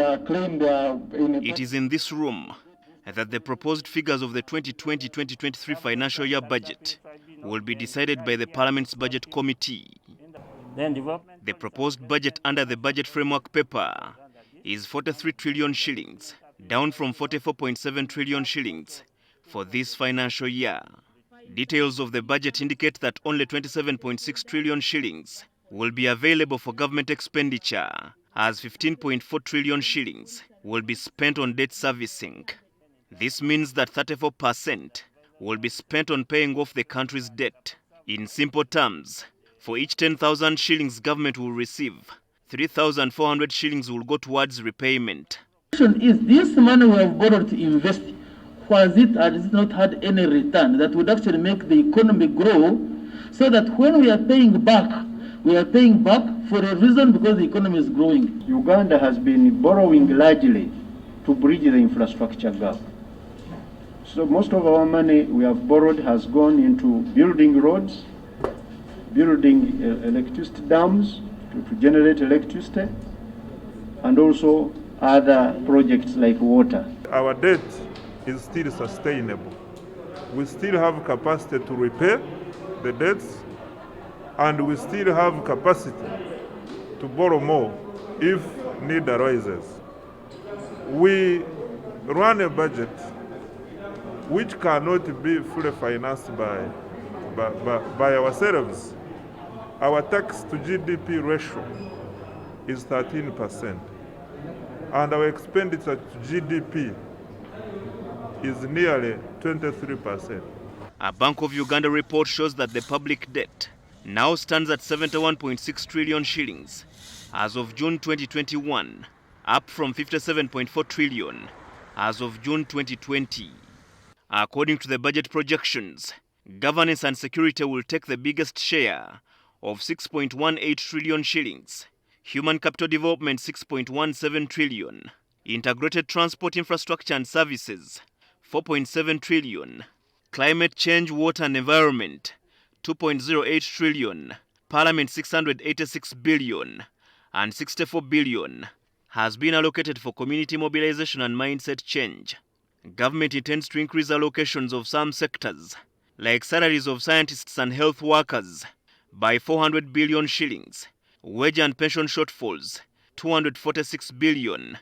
It is in this room that the proposed figures of the 2020-2023 financial year budget will be decided by the Parliament's Budget Committee. The proposed budget under the budget framework paper is 43 trillion shillings, down from 44.7 trillion shillings for this financial year. Details of the budget indicate that only 27.6 trillion shillings will be available for government expenditure, as 15.4 trillion shillings will be spent on debt servicing. This means that 34% will be spent on paying off the country's debt. In simple terms, for each 10,000 shillings government will receive, 3,400 shillings will go towards repayment. Is this money we have borrowed to invest, has it not had any return that would actually make the economy grow, so that when we are paying back for a reason because the economy is growing. Uganda has been borrowing largely to bridge the infrastructure gap. So most of our money we have borrowed has gone into building roads, building electricity dams to generate electricity, and also other projects like water. Our debt is still sustainable. We still have capacity to repay the debts, and we still have capacity to borrow more if need arises. We run a budget which cannot be fully financed by ourselves. Our tax to GDP ratio is 13%, and our expenditure to GDP is nearly 23%. A Bank of Uganda report shows that the public debt now stands at 71.6 trillion shillings as of June 2021, up from 57.4 trillion as of June 2020. According to the budget projections, governance and security will take the biggest share of 6.18 trillion shillings, human capital development 6.17 trillion, integrated transport infrastructure and services 4.7 trillion, climate change, water and environment 2.08 trillion, Parliament 686 billion, and 64 billion has been allocated for community mobilization and mindset change. Government intends to increase allocations of some sectors, like salaries of scientists and health workers, by 400 billion shillings, wage and pension shortfalls 246 billion,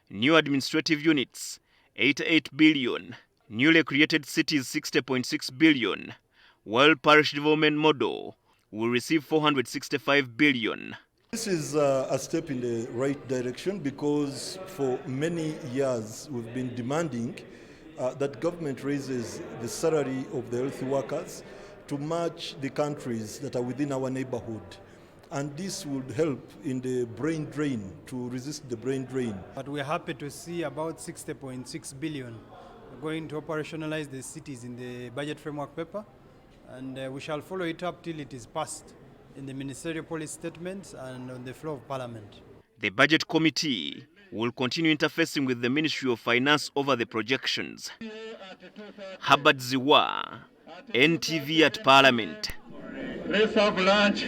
new administrative units 88 billion, newly created cities 60.6 billion, while parish development model will receive 465 billion. This is a step in the right direction, because for many years we've been demanding that government raises the salary of the health workers to match the countries that are within our neighborhood. And this would help in the brain drain, to resist the brain drain. But we're happy to see about 60.6 billion going to operationalize the cities in the budget framework paper. And we shall follow it up till it is passed in the ministerial policy statements and on the floor of Parliament. The Budget Committee will continue interfacing with the Ministry of Finance over the projections. Herbert Ziwa, NTV at Parliament. Let's have lunch.